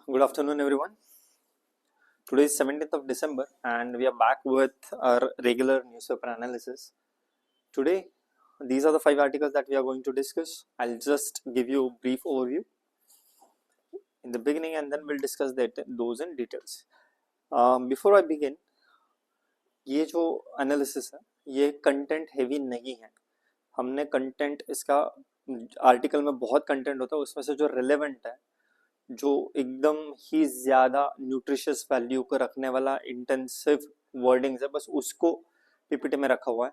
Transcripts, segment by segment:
Good afternoon, everyone. Today is 17th of December, and we are back with our regular newspaper analysis. Today, these are the 5 articles that we are going to discuss. I'll just give you a brief overview in the beginning, and then we'll discuss those in details. Before I begin, ये जो analysis है ये content heavy नहीं है. हमने content इसका article में बहुत कंटेंट होता है, उसमें से जो रिलेवेंट है, जो एकदम ही ज्यादा न्यूट्रिशियस वैल्यू को रखने वाला इंटेंसिव वर्डिंग्स है, बस उसको पीपीटी में रखा हुआ है.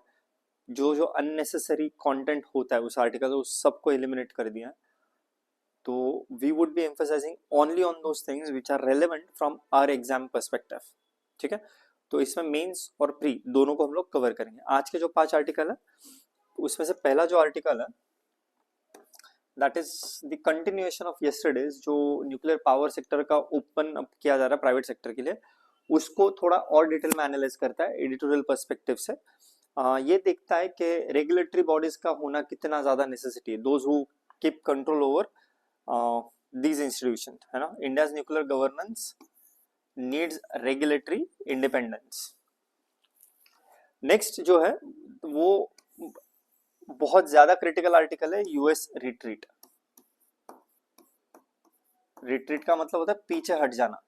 जो जो अननेसेसरी कंटेंट होता है उस आर्टिकल उस सबको एलिमिनेट कर दिया है. तो we would be emphasising only on those things which are relevant from our exam perspective. ठीक है, तो इसमें मेंस और प्री दोनों को हम लोग कवर करेंगे. आज के जो 5 आर्टिकल है उसमें से पहला जो आर्टिकल है that is the continuation of yesterday's, जो न्यूक्लियर पावर सेक्टर का ओपन अप किया जा रहा है प्राइवेट सेक्टर के लिए, उसको थोड़ा और डिटेल में एनालाइज करता है एडिटोरियल पर्सपेक्टिव से. ये देखता है कि रेगुलेटरी बॉडीज का होना कितना ज्यादा नेसेसिटी है, those who keep control over these institution, है ना. India's nuclear governance needs regulatory independence. Next जो है वो बहुत ज्यादा क्रिटिकल आर्टिकल है, यूएस रिट्रीट. रिट्रीट का मतलब होता है पीछे हट जाना.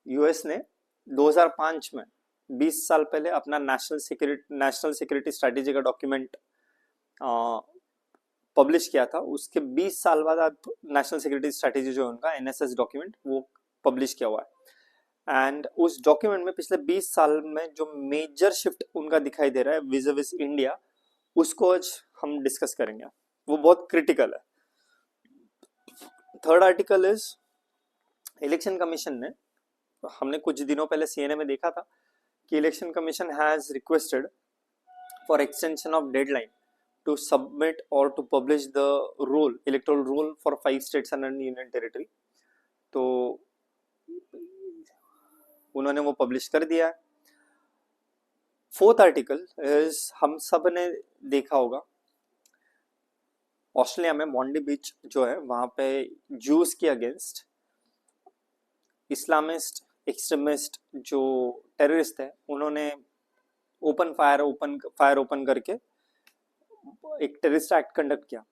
यूएस ने 2005 में 20 साल पहले अपना नेशनल सिक्योरिटी स्ट्रेटेजी का डॉक्यूमेंट पब्लिश किया था. उसके 20 साल बाद अब नेशनल सिक्योरिटी स्ट्रेटेजी जो है उनका एनएसएस डॉक्यूमेंट वो पब्लिश किया हुआ है. एंड उस डॉक्यूमेंट में पिछले 20 साल में जो मेजर शिफ्ट उनका दिखाई दे रहा है विज विज इंडिया, उसको आज हम डिस्कस करेंगे. वो बहुत क्रिटिकल है. Third article is election commission ने, हमने कुछ दिनों पहले सीएनए में देखा था कि election commission has requested for extension of deadline to submit और to publish the roll electoral roll for 5 states and union territory. तो उन्होंने वो पब्लिश कर दिया है. फोर्थ आर्टिकल इज, हम सब ने देखा होगा ऑस्ट्रेलिया में मॉन्डी बीच जो है वहां पे जूस के अगेंस्ट इस्लामिस्ट एक्सट्रीमिस्ट जो टेररिस्ट है उन्होंने फायर ओपन करके एक टेररिस्ट एक्ट कंडक्ट किया.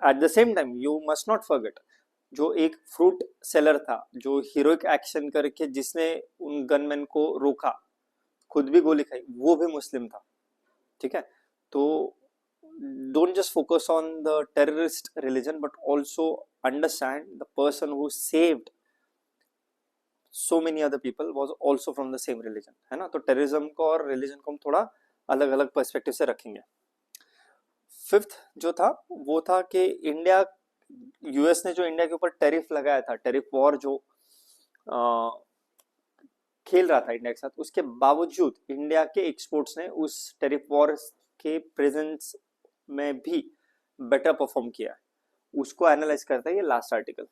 At the same time you must not forget, जो एक फ्रूट सेलर था जो हीरोइक एक्शन करके जिसने उन गनमैन को रोका, खुद भी गोली खाई, वो भी मुस्लिम था. ठीक है, तो don't just focus on the terrorist religion but also understand the person who saved so many other people was also from the same religion, है ना. तो टेररिज्म को और रिलीजन को हम थोड़ा अलग अलग पर्सपेक्टिव से रखेंगे. फिफ्थ जो था वो था कि इंडिया, यूएस ने जो इंडिया के ऊपर टैरिफ लगाया था, टैरिफ वॉर जो खेल रहा था इंडिया के साथ, उसके बावजूद इंडिया के एक्सपोर्ट्स ने उस टैरिफ वॉर के प्रेजेंस में भी बेटर परफॉर्म किया है. उसको एनालाइज करता है ये लास्ट आर्टिकल.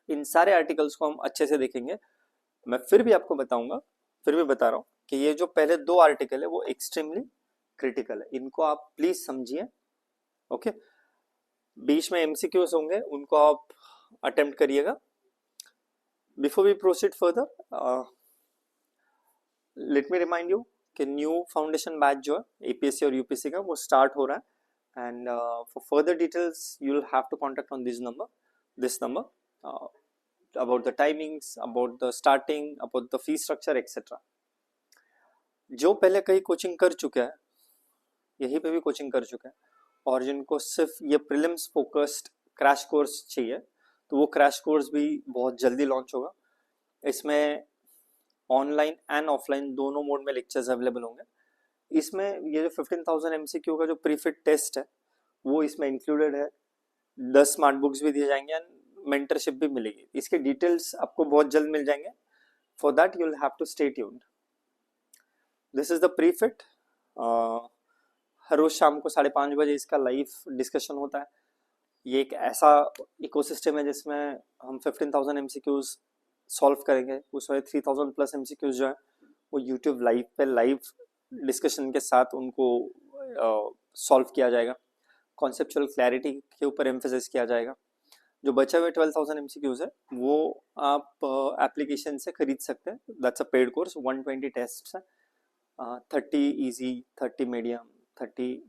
इन सारे आर्टिकल्स को हम अच्छे से देखेंगे. मैं फिर भी आपको बताऊंगा, फिर भी बता रहा हूं कि ये जो पहले 2 आर्टिकल है वो एक्सट्रीमली क्रिटिकल है, इनको आप प्लीज समझिए. ओके, बीच में एमसीक्यूज होंगे, उनको आप अटेम्प्ट करिएगा. Before we proceed further, let me remind you कि न्यू फाउंडेशन बैच जो है एपीएससी और यूपीएससी का वो स्टार्ट हो रहा है. And for further details you will have to contact on this number about the timings, about the starting, about the fee structure etc. जो पहले कई कोचिंग कर चुका है, यहीं पे भी कोचिंग कर चुका है, और जिनको सिर्फ ये प्रीलिम्स फोकस्ड क्रैश कोर्स चाहिए, तो वो क्रैश कोर्स भी बहुत जल्दी लॉन्च होगा. इसमें ऑनलाइन एंड ऑफलाइन दोनों मोड में लेक्चर्स अवेलेबल होंगे. इसमें ये जो 15,000 एमसीक्यू का जो प्रीफिट टेस्ट है वो इसमें इंक्लूडेड है. 10 स्मार्ट बुक्स भी दिए जाएंगे एंड मेंटरशिप भी मिलेगी. इसके डिटेल्स आपको बहुत जल्द मिल जाएंगे. For that you will have to stay tuned. This is the prefit. हर रोज शाम को 5:30 बजे इसका लाइव डिस्कशन होता है. ये एक ऐसा इकोसिस्टम है जिसमें हम 15,000 एमसीक्यूज सॉल्व करेंगे. उसमें 3,000 प्लस एमसीक्यूज जो है वो यूट्यूब लाइव पे लाइव डिस्कशन के साथ उनको सॉल्व किया जाएगा. कॉन्सेप्चुअल क्लैरिटी के ऊपर एम्फेसिस किया जाएगा. जो बचे हुए 12,000 MCQs है वो आप एप्लीकेशन से खरीद सकते हैं. That's a paid course. 120 test है, 30 easy, 30 medium, 30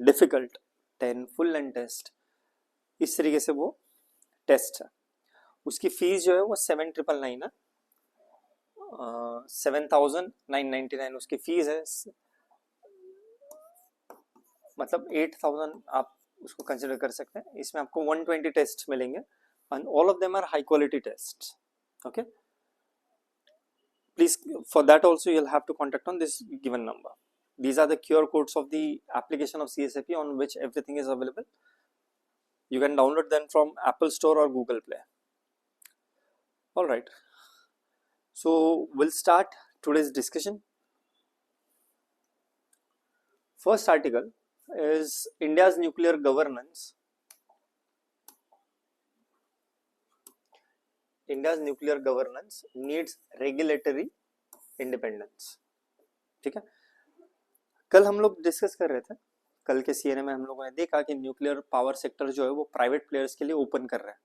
difficult, 10 full end test. इस तरीके से वो टेस्ट है. उसकी फीस जो है वो 7,999 है. 7,999 उसकी फीस है. मतलब 8,000 आप उसको कंसिडर कर सकते हैं. इसमें आपको 120 टेस्ट मिलेंगे and all of them are high quality test. Okay, please, for that also you'll have to contact on this given number. These are the QR codes of the application of CSAP on which everything is available. You can download them from Apple Store or Google Play. All right, so we'll start today's discussion. First article is India's nuclear governance. India's nuclear governance needs regulatory independence. ठीक है, कल हम लोग discuss कर रहे थे, कल के सीएनए में हम लोगों ने देखा कि न्यूक्लियर पावर सेक्टर जो है वो प्राइवेट प्लेयर्स के लिए ओपन कर रहे हैं,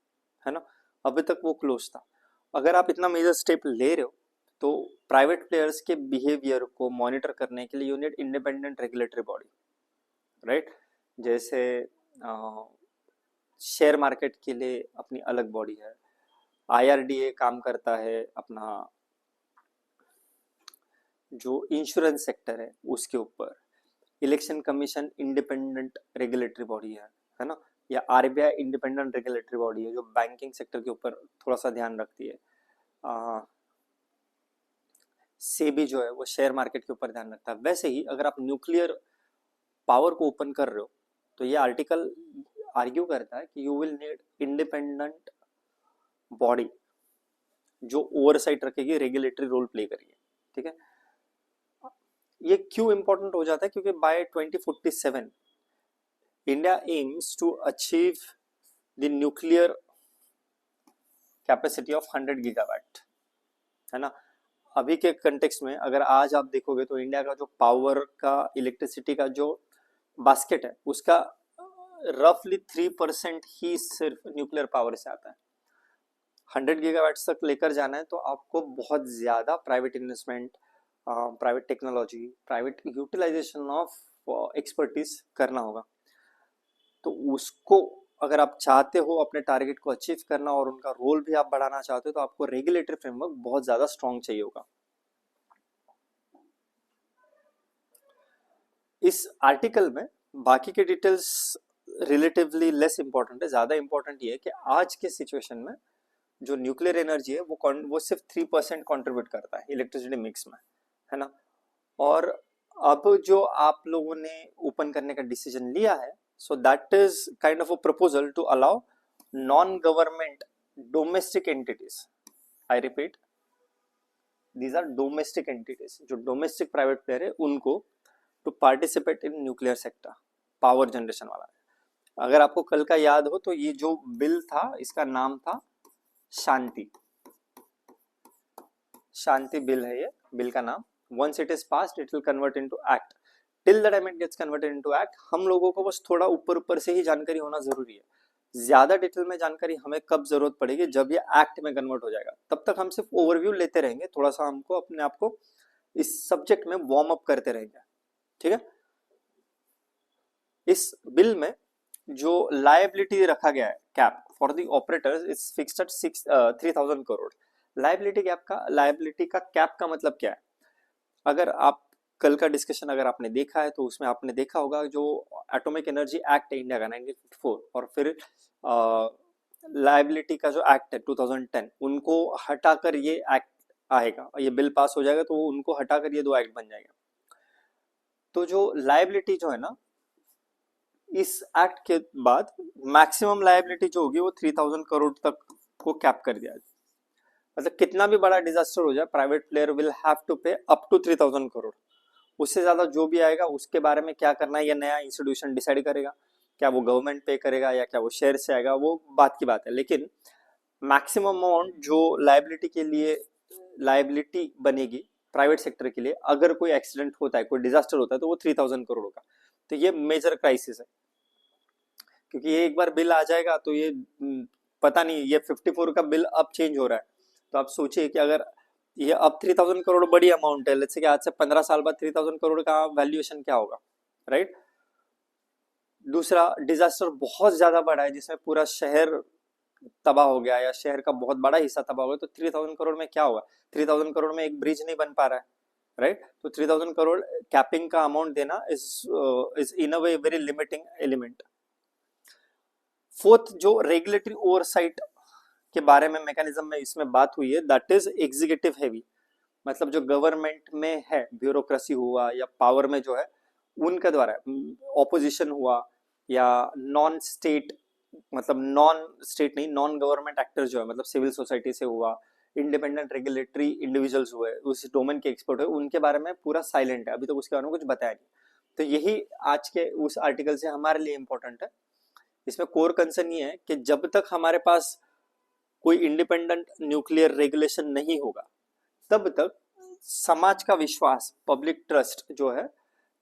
है ना. अभी तक वो क्लोज था. अगर आप इतना मेजर स्टेप ले रहे हो तो प्राइवेट प्लेयर्स के बिहेवियर को मॉनिटर करने के लिए you need independent regulatory body, right. जैसे शेयर मार्केट के लिए अपनी अलग बॉडी है, IRDA काम करता है अपना जो इंश्योरेंस सेक्टर है उसके ऊपर, election commission independent regulatory body है ना, या RBI इंडिपेंडेंट रेगुलेटरी बॉडी है जो बैंकिंग सेक्टर के ऊपर थोड़ा सा ध्यान रखती है. सेबी जो है वो शेयर मार्केट के ऊपर ध्यान रखता है. वैसे ही अगर आप न्यूक्लियर पावर को ओपन कर रहे हो तो ये आर्टिकल आर्ग्यू करता है कि you will need independent body जो ओवरसाइट रखेगी, रेगुलेटरी रोल प्ले करेगी. ठीक है, ये क्यों इंपॉर्टेंट हो जाता है? क्योंकि by 2047 India aims to achieve the nuclear capacity of 100 gigawatt, है ना. अभी के कंटेक्स्ट में अगर आज आप देखोगे तो इंडिया का जो पावर का, इलेक्ट्रिसिटी का जो बास्केट है उसका रफली 3% ही सिर्फ न्यूक्लियर पावर से आता है. 100 गीगावाट तक लेकर जाना है तो आपको बहुत ज्यादा private investment, private technology, private utilisation of expertise करना होगा. तो उसको अगर आप चाहते हो अपने टारगेट को अचीव करना और उनका रोल भी आप बढ़ाना चाहते हो तो आपको रेगुलेटरी फ्रेमवर्क बहुत ज्यादा स्ट्रॉन्ग चाहिए होगा. इस आर्टिकल में बाकी के डिटेल्स रिलेटिवली लेस इंपॉर्टेंट है. ज्यादा इंपॉर्टेंट ये है कि आज के सिचुएशन में जो न्यूक्लियर एनर्जी है वो सिर्फ 3% कंट्रीब्यूट करता है इलेक्ट्रिसिटी मिक्स में, है ना. और अब जो आप लोगों ने ओपन करने का डिसीजन लिया है, so that is kind of a proposal to allow non-government domestic entities, I repeat, these are domestic entities, जो domestic private player है उनको to participate in nuclear sector, power generation वाला. अगर आपको कल का याद हो तो ये जो बिल था इसका नाम था शांति बिल है. ये बिल का नाम, once it is passed it will convert into act. Till the time it gets converted into act, हम लोगों को बस थोड़ा ऊपर से ही जानकारी होना जरूरी है. ज्यादा डिटेल में जानकारी हमें कब जरूरत पड़ेगी? जब ये एक्ट में कन्वर्ट हो जाएगा. तब तक हम सिर्फ ओवरव्यू लेते रहेंगे, थोड़ा सा हमको अपने आप को इस सब्जेक्ट में वार्म अप करते रहेंगे. ठीक है, इस बिल में जो लायबिलिटी रखा गया है, cap for the operators is fixed at 3,000 crore. Liability का कैप का मतलब क्या है? अगर आप कल का डिस्कशन अगर आपने देखा है तो उसमें आपने देखा होगा जो एटॉमिक एनर्जी एक्ट है इंडिया का 1954 और फिर लायबिलिटी का जो एक्ट है 2010, उनको हटाकर ये एक्ट आएगा, ये बिल पास हो जाएगा तो उनको हटाकर ये दो एक्ट बन जाएगा. तो जो लायबिलिटी जो है ना, इस एक्ट के बाद मैक्सिमम लायबिलिटी जो होगी वो 3,000 करोड़ तक को कैप कर दिया. मतलब कितना भी बड़ा डिजास्टर हो जाए, private player will have to pay up to 3,000 crore. उससे ज्यादा जो भी आएगा उसके बारे में क्या करना है ये नया इंस्टीट्यूशन डिसाइड करेगा. क्या वो गवर्नमेंट पे करेगा या क्या वो शेयर से आएगा, वो बात की बात है. लेकिन मैक्सिमम अमाउंट जो लायबिलिटी के लिए लायबिलिटी बनेगी प्राइवेट सेक्टर के लिए, अगर कोई एक्सीडेंट होता है, कोई डिजास्टर होता है, तो वो 3,000 करोड़ का. तो ये मेजर क्राइसिस है, क्योंकि ये एक बार बिल आ जाएगा तो ये पता नहीं ये 54 का बिल अब चेंज हो रहा है, तो आप सोचिए कि अगर ये अब 3000 करोड़ बड़ी अमाउंट है, लेट्स से कि आज से 15 साल बाद 3000 करोड़ का वैल्यूएशन क्या होगा, राइट। दूसरा, डिजास्टर बहुत ज्यादा बड़ा है जिसमें पूरा शहर तबाह हो गया या शहर का बहुत बड़ा हिस्सा तबाह हो गया, तो 3000 करोड़ में क्या होगा? 3000 करोड़ में एक ब्रिज नहीं बन पा रहा है, राइट। तो 3000 करोड़ कैपिंग का अमाउंट देना is in a way very limiting element. Fourth, जो रेगुलेटरी ओवरसाइट के बारे में मैकेनिज्म में इसमें बात हुई है, दैट इज एग्जीक्यूटिव हेवी। मतलब जो गवर्नमेंट में है, ब्यूरोक्रेसी हुआ या पावर में जो है उनके द्वारा, ऑपोजिशन हुआ या नॉन स्टेट, मतलब नॉन स्टेट नहीं, नॉन गवर्नमेंट एक्टर्स जो है, मतलब सिविल सोसाइटी से हुआ, इंडिपेंडेंट रेगुलेटरी इंडिविजुअल्स हुए, उस डोमेन के एक्सपर्ट हुए, उनके बारे में पूरा साइलेंट है, अभी तक तो उसके बारे में कुछ बताया नहीं। तो यही आज के उस आर्टिकल से हमारे लिए इंपॉर्टेंट है। इसमें कोर कंसर्न ये है कि जब तक हमारे पास कोई इंडिपेंडेंट न्यूक्लियर रेगुलेशन नहीं होगा, तब तक समाज का विश्वास, पब्लिक ट्रस्ट जो है,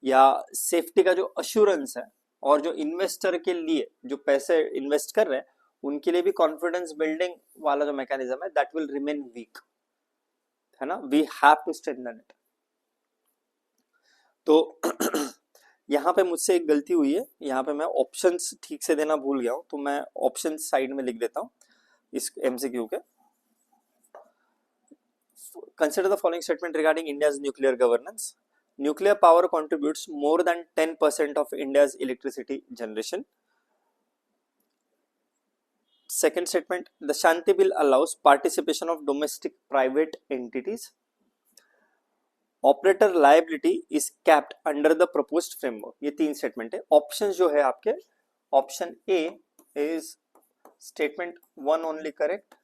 या सेफ्टी का जो अश्योरेंस है, और जो इन्वेस्टर के लिए जो पैसे इन्वेस्ट कर रहे हैं उनके लिए भी कॉन्फिडेंस बिल्डिंग वाला जो मैकेनिज्म है, दैट विल रिमेन वीक, है ना। We have to strengthen it. तो यहाँ पे मुझसे एक गलती हुई है, यहाँ पे मैं ऑप्शंस ठीक से देना भूल गया हूँ, तो मैं ऑप्शन साइड में लिख देता हूँ इस एमसीक्यू के। Consider the following statement regarding India's nuclear governance. Nuclear power contributes more than 10% of India's electricity generation. Second statement, the Shanti Bill allows participation of domestic private entities. Operator liability is capped under the proposed framework. ये तीन statement है। Option जो है आपके, option A is statement 1 only correct,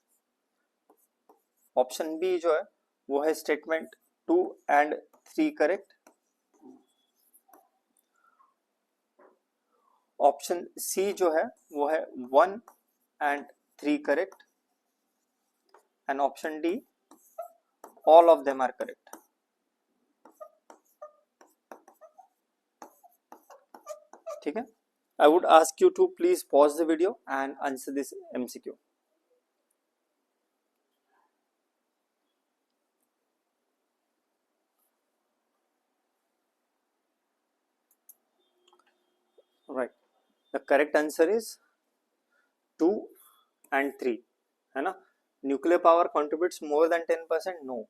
option B जो है वो है statement 2 and 3 correct, option C जो है वो है 1 and 3 correct, and option D all of them are correct. ठीक है, I would ask you to please pause the video and answer this MCQ. Right, the correct answer is 2 and 3, है ना। Nuclear power contributes more than 10%? No,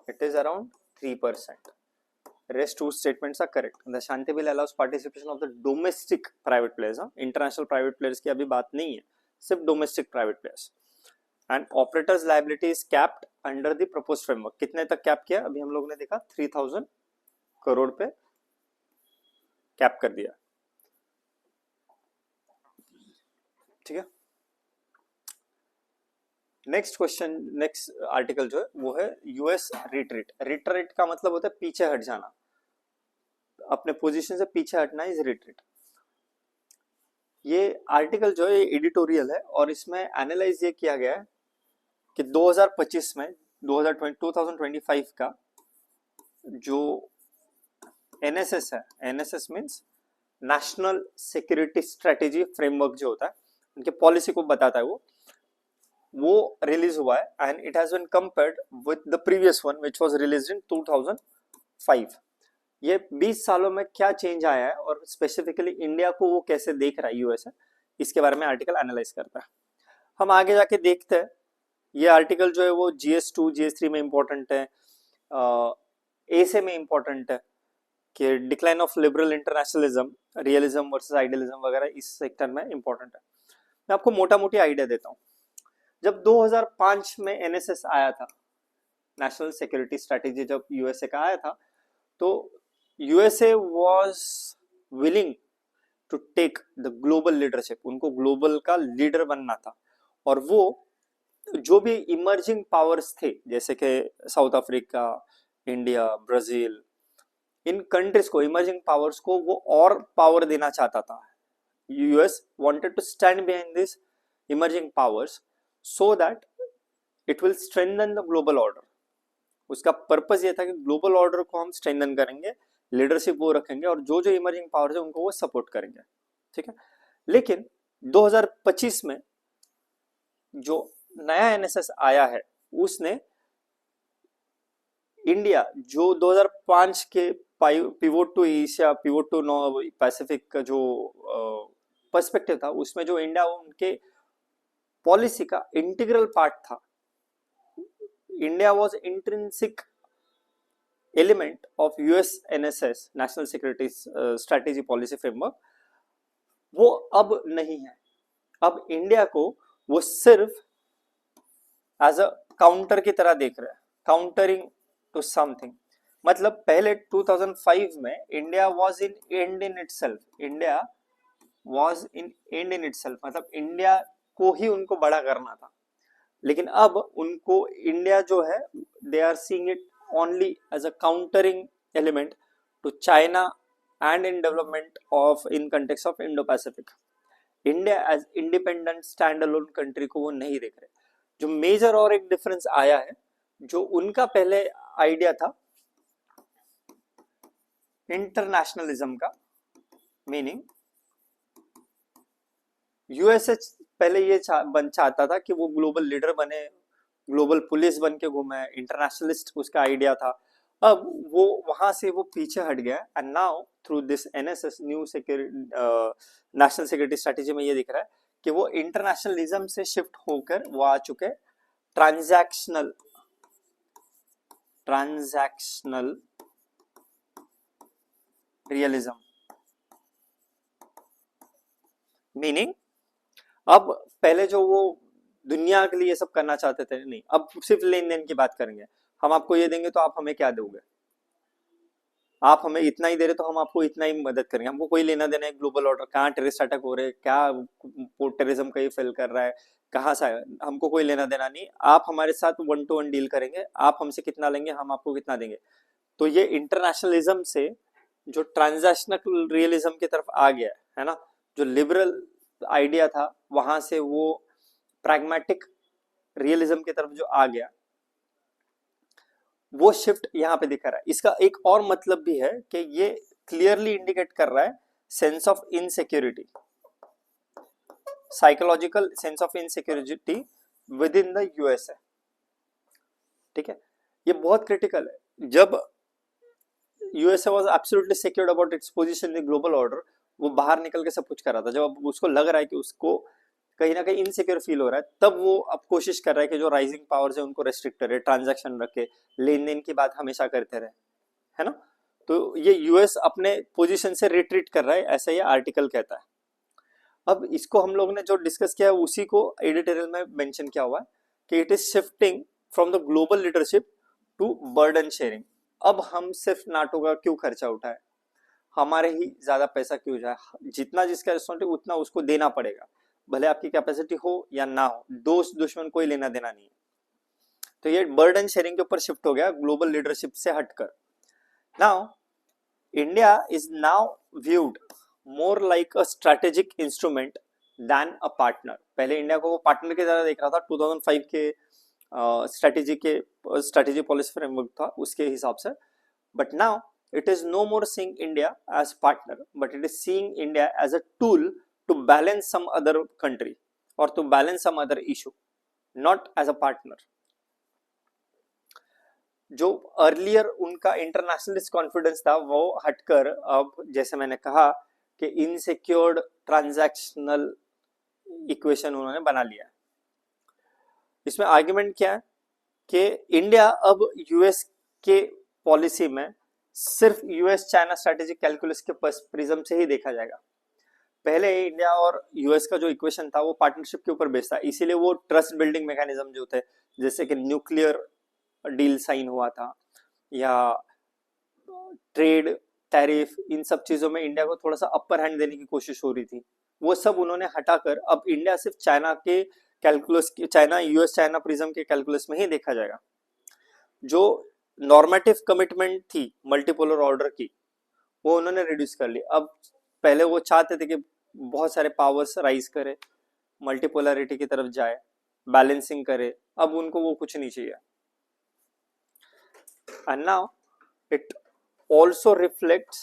it is around 3%. Rest two statements are correct. The Shanti Bill allows participation of the domestic private players, international private players की अभी बात नहीं है, सिर्फ domestic private players. And operators liability is capped under the proposed framework. कितने तक cap किया? अभी हम लोग ने देखा 3000 करोड़ पे कैप कर दिया। ठीक है, नेक्स्ट क्वेश्चन, नेक्स्ट आर्टिकल जो है वो है यूएस रिट्रीट। रिट्रीट का मतलब होता है पीछे हट जाना, अपने पोजीशन से पीछे हटना इज रिट्रीट। ये आर्टिकल जो है एडिटोरियल है और इसमें एनालाइज ये किया गया है कि 2025 में 2025 का जो एनएसएस है, NSS means national security strategy framework जो होता है, उनके पॉलिसी को बताता है, वो रिलीज हुआ है and it has been compared with the previous one which was released in 2005। ये 20 सालों में क्या चेंज आया है और स्पेसिफिकली इंडिया को वो कैसे देख रहा है यूएस है, इसके बारे में आर्टिकल एनालाइज करता है। हम आगे जाके देखते हैं। ये आर्टिकल जो है वो GS2 GS3 में इंपॉर्टेंट है, एसे में इंपॉर्टेंट है कि decline of liberal internationalism, realism versus idealism वगैरह इस सेक्टर में इंपॉर्टेंट है। मैं आपको मोटा मोटी आइडिया देता हूँ। जब 2005 में एनएसएस आया था, नेशनल सिक्योरिटी स्ट्रेटेजी जब यूएसए का आया था, तो USA was willing to take the global leadership, उनको ग्लोबल का लीडर बनना था। और वो जो भी इमर्जिंग पावर्स थे जैसे कि साउथ अफ्रीका, इंडिया, ब्राजील, इन कंट्रीज को, इमर्जिंग पावर्स को वो और पावर देना चाहता था। US wanted to stand behind this emerging powers so that it will strengthen the global order. उसका पर्पस ये था कि ग्लोबल ऑर्डर को हम स्ट्रेंथन करेंगे, लीडरशिप वो रखेंगे और जो जो इमर्जिंग पावर्स है उनको वो सपोर्ट करेंगे। ठीक है, लेकिन 2025 में जो नया एनएसएस आया है उसने इंडिया जो 2005 के pivot to Asia, pivot to Pacific का जो पर्सपेक्टिव था, उसमें जो इंडिया उनके पॉलिसी का इंटीग्रल पार्ट था, India was intrinsic element of US NSS, national security strategy policy framework, वो अब नहीं है। अब इंडिया को वो सिर्फ एज अ काउंटर की तरह देख रहा है, काउंटरिंग टू समथिंग। मतलब पहले 2005 में India was in and in itself, India was in and in itself, मतलब इंडिया को ही उनको बड़ा करना था। लेकिन अब उनको इंडिया जो है, they are seeing it only as a countering element to China and in development of in context of Indo Pacific. India as independent stand alone country को वो नहीं देख रहे। जो मेजर और एक डिफरेंस आया है, जो उनका पहले आइडिया था इंटरनेशनलिज्म का, मीनिंग यूएसए पहले ये चाहता था कि वो ग्लोबल लीडर बने, ग्लोबल पुलिस बन के घूमे, इंटरनेशनलिस्ट उसका आइडिया था। अब वो वहां से वो पीछे हट गया and now through this NSS new security national security strategy में ये दिख रहा है कि वो इंटरनेशनलिज्म से शिफ्ट होकर वो आ चुके ट्रांजैक्शनल रियलिज्म। मीनिंग अब पहले जो वो दुनिया के लिए सब करना चाहते थे, नहीं, अब सिर्फ लेन देन की बात करेंगे। हम आपको ये देंगे तो आप हमें क्या दोगे, आप हमें इतना ही दे रहे तो हम आपको इतना ही मदद करेंगे। हमको कोई लेना देना है ग्लोबल ऑर्डर, कहाँ टेररिस्ट अटैक हो रहे हैं, क्या टेररिज्म कहीं फेल कर रहा है, कहाँ से, हमको कोई लेना देना नहीं। आप हमारे साथ 1 to 1 डील करेंगे, आप हमसे कितना लेंगे, हम आपको कितना देंगे। तो ये इंटरनेशनलिज्म से जो ट्रांजैक्शनल रियलिज्म की तरफ आ गया है ना, जो लिबरल आइडिया था वहां से वो प्रैग्मेटिक रियलिज्म की तरफ जो आ गया, वो शिफ्ट यहाँ पे दिख रहा है। इसका एक और मतलब भी है कि ये क्लियरली इंडिकेट कर रहा है sense of insecurity, psychological sense of insecurity with in the USA. ठीक है, ये बहुत क्रिटिकल है। जब USA was absolutely secured about its position in global order, वो बाहर निकल के सब कुछ कर रहा था। जब उसको लग रहा है कि उसको कहीं ना कहीं इनसिक्योर फील हो रहा है, तब वो अब कोशिश कर रहा है कि जो राइजिंग पावर्स है उनको रेस्ट्रिक्ट करे, ट्रांजैक्शन रखे, लेन देन की बात हमेशा करते रहे, है ना। तो ये यूएस अपने पोजीशन से रिट्रीट कर रहा है, ऐसा ये आर्टिकल कहता है। अब इसको हम लोग ने जो डिस्कस किया है उसी को एडिटोरियल में मेंशन किया हुआ है कि it is shifting from the global leadership to burden sharing. अब हम सिर्फ नाटो का क्यों खर्चा उठाए, हमारे ही ज्यादा पैसा क्यों जाए, जितना जिसका रिस्पॉन्सिबिलिटी उतना उसको देना पड़ेगा, भले आपकी कैपेसिटी हो या ना हो, दोस्त दुश्मन कोई लेना देना नहीं है। तो ये बर्डन शेयरिंग के ऊपर शिफ्ट हो गया ग्लोबल लीडरशिप से हटकर। Now India is now viewed more like a strategic instrument than a partner. पहले इंडिया को वो पार्टनर की तरह देख रहा था 2005 के स्ट्रेटेजी पॉलिसी फ्रेमवर्क था उसके हिसाब से, but now it is no more seeing India as partner, but it is seeing India as a tool to balance some other country or to balance some other issue, not as a partner. जो earlier उनका internationalist confidence था वो हटकर अब जैसे मैंने कहा कि इनसिक्योर्ड ट्रांजैक्शनल इक्वेशन उन्होंने बना लिया है। इसमें आर्ग्यूमेंट क्या है कि इंडिया अब यूएस के पॉलिसी में सिर्फ यूएस चाइना स्ट्रेटेजिक कैलकुलस के प्रिज्म से ही देखा जाएगा। पहले इंडिया और यूएस का जो इक्वेशन था वो पार्टनरशिप के ऊपर बेस्ड था, इसीलिए वो ट्रस्ट बिल्डिंग मैकेनिज्म जो थे, जैसे कि न्यूक्लियर डील साइन हुआ था या ट्रेड टैरिफ, इन सब चीजों में इंडिया को थोड़ा सा अपर हैंड देने की कोशिश हो रही थी, वो सब उन्होंने हटाकर अब इंडिया सिर्फ चाइना के calculus, China US China prism के कैलकुलस में ही देखा जाएगा। जो नॉर्मेटिव कमिटमेंट थी मल्टीपोलर ऑर्डर की, वो उन्होंने रिड्यूस कर ली। अब पहले वो चाहते थे कि बहुत सारे पावर्स राइज करे, मल्टीपोलरिटी की तरफ जाए, बैलेंसिंग करे, अब उनको वो कुछ नहीं चाहिए। And now it also reflects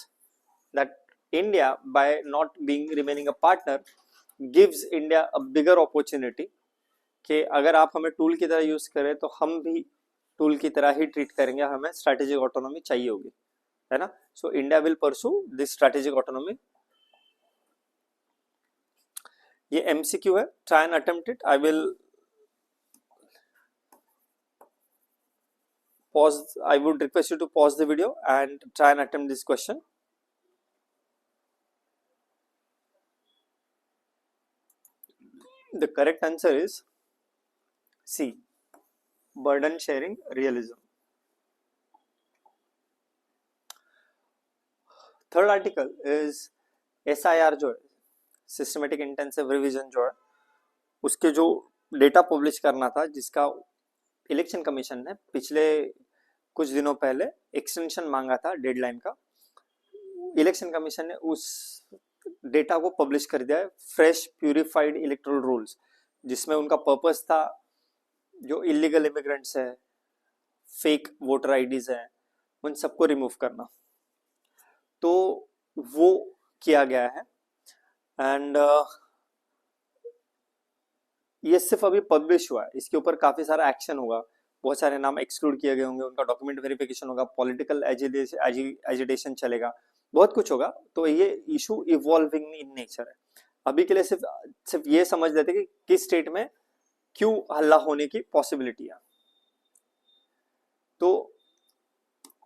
that India, by not being remaining a partner, gives India a bigger opportunity कि अगर आप हमें टूल की तरह यूज करें तो हम भी टूल की तरह ही ट्रीट करेंगे, हमें स्ट्रैटेजिक ऑटोनॉमी चाहिए होगी, है ना। So India will pursue this strategic autonomy. ये एमसीक्यू है, try and attempt it. I will pause. I would request you to pause the video and try and attempt this question. The correct answer is C, burden sharing realism. Third article is SIR जो है, systematic intensive revision जो है, उसके जो data publish करना था, जिसका election commission ने पिछले कुछ दिनों पहले एक्सटेंशन मांगा था डेडलाइन का, इलेक्शन कमीशन ने उस डेटा को पब्लिश कर दिया है, फ्रेश प्यूरिफाइड इलेक्टोरल रोल्स, जिसमें उनका पर्पस था जो इलीगल इमिग्रेंट्स है, फेक वोटर आईडीज है, उन सबको रिमूव करना। तो वो किया गया है एंड ये सिर्फ अभी पब्लिश हुआ है, इसके ऊपर काफी सारा एक्शन होगा, बहुत सारे नाम एक्सक्लूड किए गए होंगे, उनका डॉक्यूमेंट वेरिफिकेशन होगा, पॉलिटिकल एजिटेशन चलेगा, बहुत कुछ होगा। तो ये इशू इवॉल्विंग इन नेचर है। अभी के लिए सिर्फ ये समझ लेते कि किस स्टेट में क्यों हल्ला होने की पॉसिबिलिटी है। तो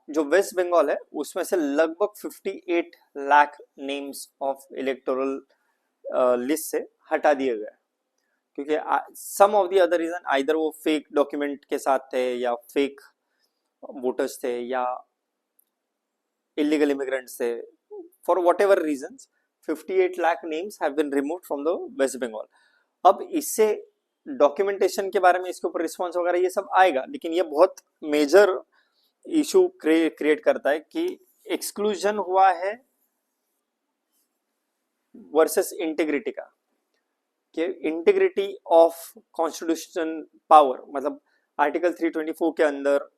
जो वेस्ट बंगाल है उसमें से लगभग 58 lakh names of electoral list से हटा दिए गए, क्योंकि some of the other reason, either वो फेक डॉक्यूमेंट के साथ थे या फेक वोटर्स थे या इलीगल इमिग्रेंट्स थे, for whatever reason 58 lakh names have been removed from the West Bengal. अब इससे डॉक्यूमेंटेशन के बारे में, इसके ऊपर रिस्पॉन्स वगैरह ये सब आएगा, लेकिन ये बहुत मेजर इशू क्रिएट करता है कि एक्सक्लूजन हुआ है वर्सेस इंटीग्रिटी का, कि इंटीग्रिटी ऑफ कॉन्स्टिट्यूशन पावर, मतलब आर्टिकल 324 के अंदर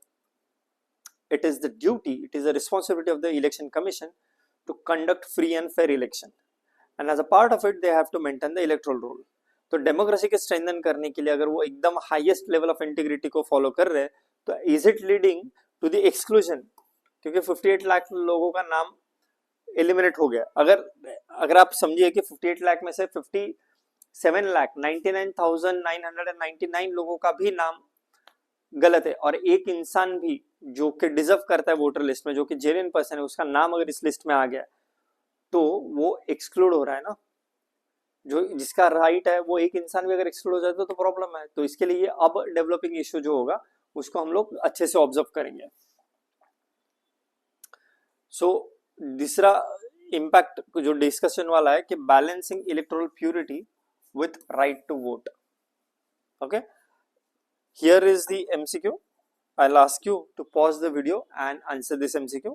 it is the duty, it is the responsibility of the election commission to conduct free and fair election, and as a part of it they have to maintain the electoral roll. तो democracy के strengthen करने के लिए अगर वो एकदम highest level of integrity को follow कर रहे हैं, तो is it leading to the exclusion, क्योंकि 58 लाख लोगों का नाम एलिमिनेट हो गया। अगर आप समझिए कि 58 लाख में से 57 लाख 99,999 लोगों का भी नाम गलत है, और एक इंसान भी जो कि डिजर्व करता है वोटर लिस्ट में, जो कि जेन्युइन पर्सन है, उसका नाम अगर इस लिस्ट में आ गया तो वो एक्सक्लूड हो रहा है ना। जो जिसका राइट है, वो एक इंसान भी अगर एक्सक्लूड हो जाता तो प्रॉब्लम है। तो इसके लिए अब डेवलपिंग इश्यू जो होगा उसको हम लोग अच्छे से ऑब्जर्व करेंगे। सो दूसरा इम्पैक्ट जो डिस्कशन वाला है कि balancing electoral purity with right to vote. Okay, here is the MCQ. I'll ask you to pause the video and answer this MCQ.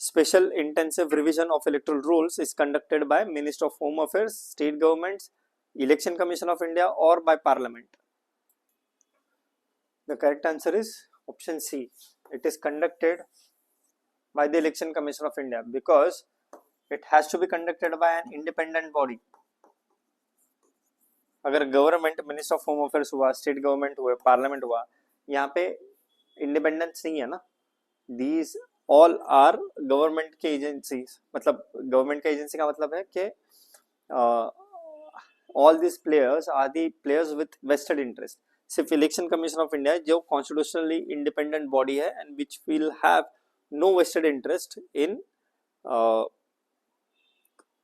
Special intensive revision of electoral rules is conducted by Minister of Home Affairs, state governments, Election Commission of India, or by Parliament. The correct answer is option C. It is conducted by the Election Commission of India because it has to be conducted by an independent body. अगर government, minister of home affairs हुआ, state government हुआ, parliament हुआ, यहाँ पे independence नहीं है ना। These all are government के एजेंसीज, मतलब गवर्नमेंट का एजेंसी का मतलब है कि all this players are the players with vested interest. सिर्फ इलेक्शन कमीशन ऑफ इंडिया जो कॉन्स्टिट्यूशनली इंडिपेंडेंट बॉडी है and which will have no vested interest in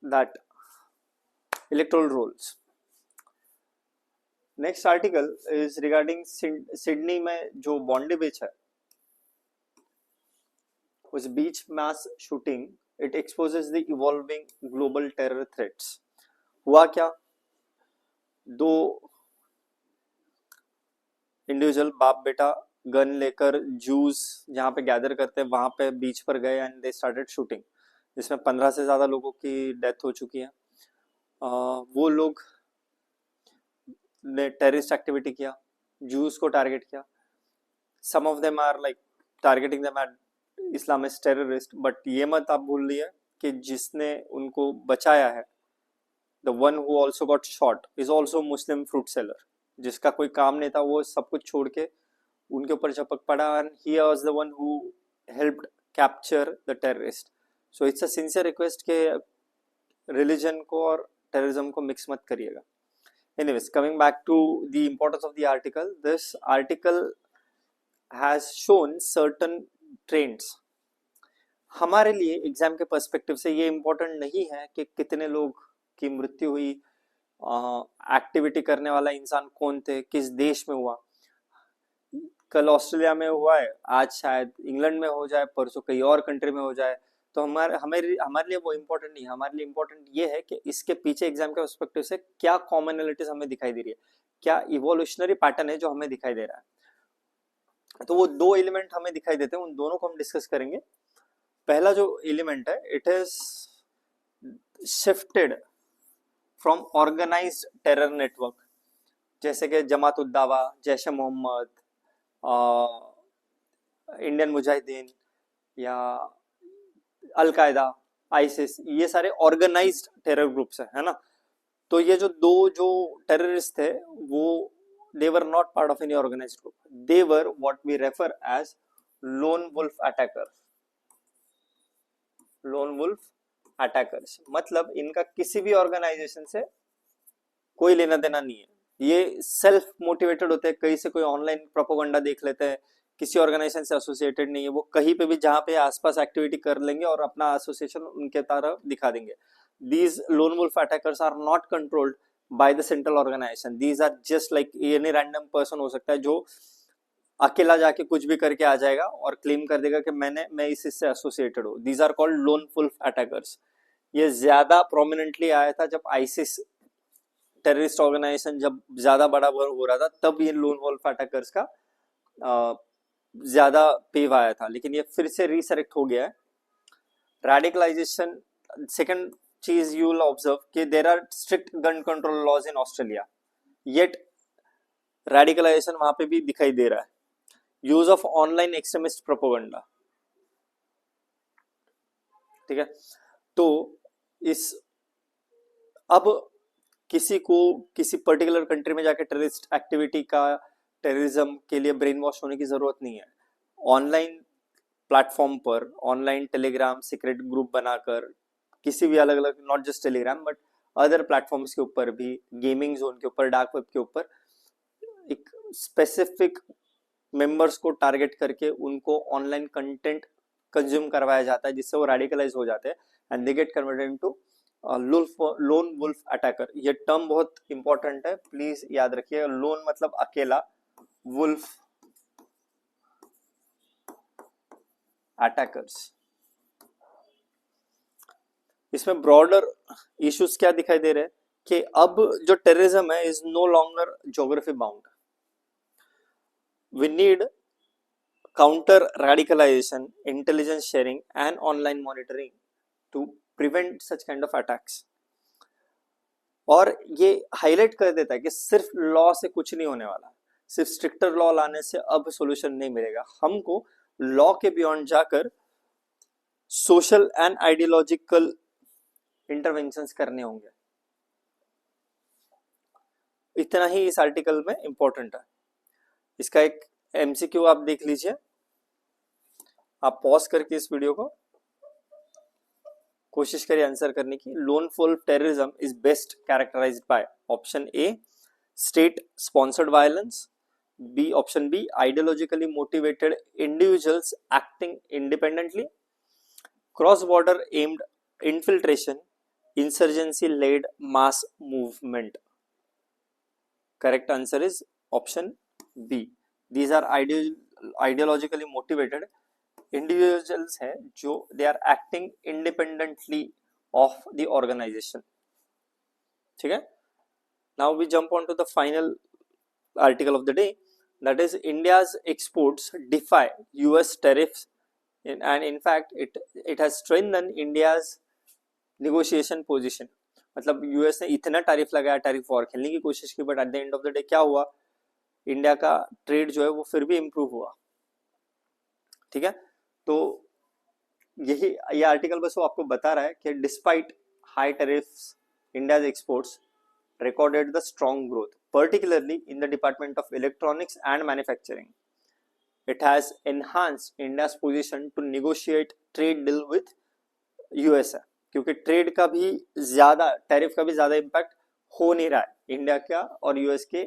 that electoral rolls. Next article is regarding Sydney में जो Bondi beach है, उस beach mass shooting, it exposes the evolving global terror threats. हुआ क्या, दो individual बाप बेटा गन लेकर जूस जहां पे गैदर करते हैं वहां पे बीच पर गए एंड दे स्टार्टेड शूटिंग, जिसमें 15 से ज्यादा लोगों की डेथ हो चुकी है। वो लोग ने टेररिस्ट एक्टिविटी किया, जूस को टारगेट किया। Some of them are like targeting them at Islamist terrorist, but ये मत आप भूल लिए कि जिसने उनको बचाया है the one who also got shot is also Muslim fruit seller, जिसका कोई काम नहीं था, वो सब कुछ छोड़ के उनके ऊपर झपक पड़ा, and he was the one who helped capture the terrorist. So it's a sincere request के religion को और terrorism को mix मत करिएगा. Anyways, coming back to the importance of the article, this article has shown certain trends. हमारे लिए exam के perspective से ये इम्पोर्टेंट नहीं है कि कितने लोग की मृत्यु हुई, एक्टिविटी करने वाला इंसान कौन थे, किस देश में हुआ. कल ऑस्ट्रेलिया में हुआ है, आज शायद इंग्लैंड में हो जाए, परसों कहीं और कंट्री में हो जाए, तो हमारे लिए वो इम्पोर्टेंट नहीं है. हमारे लिए इम्पोर्टेंट ये है कि इसके पीछे एग्जाम के पर्सपेक्टिव से क्या कॉमनलिटीज हमें दिखाई दे रही है, क्या इवोल्यूशनरी पैटर्न है जो हमें दिखाई दे रहा है. तो वो दो एलिमेंट हमें दिखाई देते हैं, उन दोनों को हम डिस्कस करेंगे. पहला जो एलिमेंट है, it is shifted from organised terror network, जैसे कि जमात उद दावा, जैश ए मोहम्मद, इंडियन मुजाहिदीन या अल-कायदा, आईसिस, ये सारे ऑर्गेनाइज्ड टेरर ग्रुप्स है ना. तो ये जो दो टेररिस्ट थे वो they were not part of any organized group. They were what we refer as lone wolf attackers. Lone wolf attackers मतलब इनका किसी भी ऑर्गेनाइजेशन से कोई लेना देना नहीं है. ये सेल्फ मोटिवेटेड होते हैं, कहीं से कोई ऑनलाइन प्रोपेगेंडा देख लेते हैं, किसी ऑर्गेनाइजेशन से एसोसिएटेड नहीं है, वो कहीं पे भी जहाँ पे आसपास एक्टिविटी कर लेंगे और अपना एसोसिएशन उनके तरफ दिखा देंगे. These lone wolf attackers are not controlled by the central organization. These are just like any random person हो सकता है जो अकेला जाके कुछ भी करके आ जाएगा और क्लेम कर देगा कि मैं इससे एसोसिएटेड हूँ. These are called lone wolf attackers. ये ज्यादा प्रोमिनेंटली आया था जब आईसिस टेररिस्ट ऑर्गेनाइजेशन जब ज्यादा बड़ा हो रहा था, तब ये लोन वोल्फ अटैकर्स का ज्यादा पेव आया था, लेकिन ये फिर से रिसरेक्ट हो गया है. रेडिकलाइजेशन, सेकंड चीज यू विल ऑब्जर्व कि there are strict gun control laws in Australia, yet radicalisation वहां पे भी दिखाई दे रहा है. Use of online extremist propaganda, ठीक है. तो इस अब किसी को किसी पर्टिकुलर कंट्री में जाके टेररिस्ट एक्टिविटी का, टेररिज्म के लिए ब्रेन वॉश होने की जरूरत नहीं है. ऑनलाइन प्लेटफॉर्म पर, ऑनलाइन टेलीग्राम सीक्रेट ग्रुप बनाकर, किसी भी अलग अलग, not just Telegram but other platforms के ऊपर भी, गेमिंग जोन के ऊपर, डार्क वेब के ऊपर, एक स्पेसिफिक मेंबर्स को टारगेट करके उनको ऑनलाइन कंटेंट कंज्यूम करवाया जाता है, जिससे वो रेडिकलाइज हो जाते हैं and they get converted into lone wolf attacker. ये टर्म बहुत इंपॉर्टेंट है, प्लीज याद रखिए. लोन मतलब अकेला, वुल्फ अटैकर्स. इसमें ब्रॉडर इश्यूज क्या दिखाई दे रहे हैं कि अब जो टेररिज्म है is no longer geography bound. We need counter radicalisation, intelligence sharing and online monitoring to prevent such kind of attacks. और ये हाईलाइट कर देता है कि सिर्फ लॉ से कुछ नहीं होने वाला, सिर्फ स्ट्रिक्टर लॉ लाने से अब सॉल्यूशन नहीं मिलेगा. हमको लॉ के बियॉन्ड जाकर सोशल एंड आइडियोलॉजिकल इंटरवेंशंस करने होंगे. इतना ही इस आर्टिकल में इंपॉर्टेंट है. इसका एक एमसीक्यू आप देख लीजिए, आप पॉज करके इस वीडियो को कोशिश करिए आंसर करने की. Lone wolf terrorism is best characterised by option A state sponsored violence, B option B ideologically motivated individuals acting independently, cross border armed infiltration, insurgency led mass movement. Correct answer is option B. These are ideologically motivated individuals हैं जो they are acting independently of the organisation. ठीक है. Now we jump on to the final article of the day, that is India's exports defy US tariffs and in fact it has strengthened India's negotiation position. मतलब US ने इतना tariff लगाया, tariff war खेलने की कोशिश की, but at the end of the day क्या हुआ, इंडिया का ट्रेड जो है वो फिर भी इम्प्रूव हुआ. ठीक है. तो ये आर्टिकल बस वो आपको बता रहा है कि despite high tariffs India's exports recorded the strong growth, particularly in the department of electronics and manufacturing. It has enhanced India's position to negotiate trade deal with USA, क्योंकि ट्रेड का भी ज्यादा, टैरिफ का भी ज्यादा इम्पैक्ट हो नहीं रहा है इंडिया का और यूएस के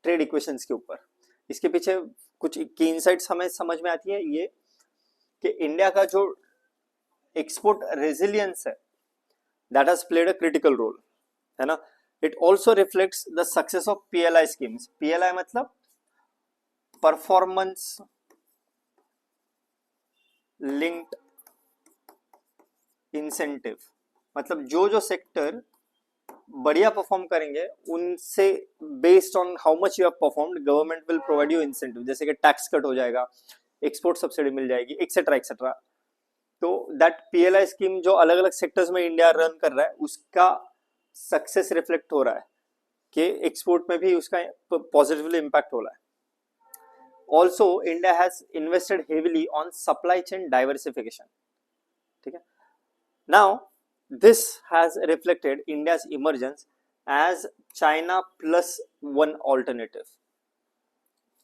ट्रेड इक्वेशंस के ऊपर. इसके पीछे कुछ की इनसाइट्स हमें समझ में आती है ये कि इंडिया का जो एक्सपोर्ट रेजिलियंस है that has played a critical role, है ना. It also reflects the success of PLI schemes. PLI मतलब परफॉर्मेंस लिंक्ड इंसेंटिव, मतलब जो जो सेक्टर बढ़िया परफॉर्म करेंगे उनसे based on how much you have performed government will provide you incentive, जैसे कि टैक्स कट हो जाएगा, एक्सपोर्ट सब्सिडी मिल जाएगी, एक्सेट्रा एक्सेट्रा. तो दैट PLI स्कीम जो अलग अलग सेक्टर्स में इंडिया रन कर रहा है उसका सक्सेस रिफ्लेक्ट हो रहा है कि एक्सपोर्ट में भी उसका पॉजिटिवली इम्पैक्ट हो रहा है. Also India has invested heavily on supply chain diversification. ठीक है. Now, this has reflected India's emergence as China plus one alternative.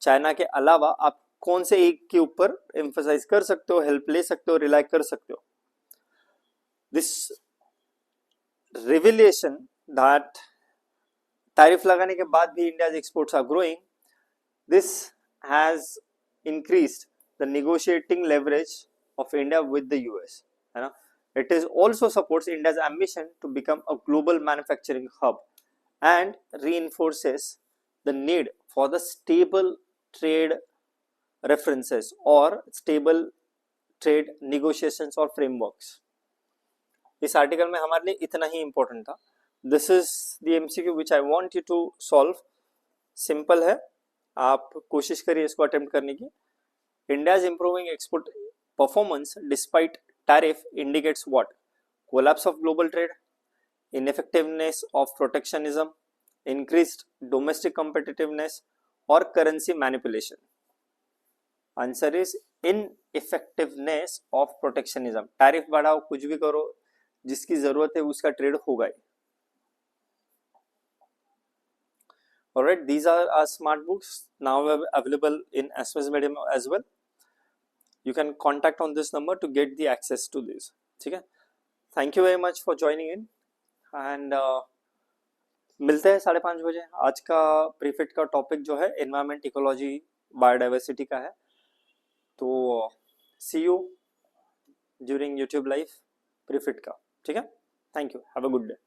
China के अलावा आप कौन से एक के ऊपर एम्फसाइज कर सकते हो, हेल्प ले सकते हो, रिलाई कर सकते हो. दिस रिविलेशन दैट टैरिफ लगाने के बाद भी India's exports are growing, this has increased the negotiating leverage of India with the US, है ना. It is also supports India's ambition to become a global manufacturing hub and reinforces the need for the stable trade references or stable trade negotiations or frameworks. इस article में हमारे लिए इतना ही important था. This is the MCQ which I want you to solve. Simple है, आप कोशिश करिए इसको अटेम्प्ट करने की. India's improving export performance despite tariff indicates what? Collapse of global trade, ineffectiveness of protectionism, increased domestic competitiveness, or currency manipulation. Answer is ineffectiveness of protectionism. Tariff बढ़ाओ, कुछ भी करो, जिसकी जरूरत है उसका ट्रेड होगा ही. Alright, these are our smart books now available in SMS medium as well. You can contact on this number to get the access to this. ठीक है. Thank you very much for joining in and मिलते हैं 5:30 बजे. आज का प्रीफिट का topic जो है एनवायरमेंट, इकोलॉजी, बायोडाइवर्सिटी का है. तो see you during YouTube live प्रीफिट का. ठीक है. Thank you. Have a good day.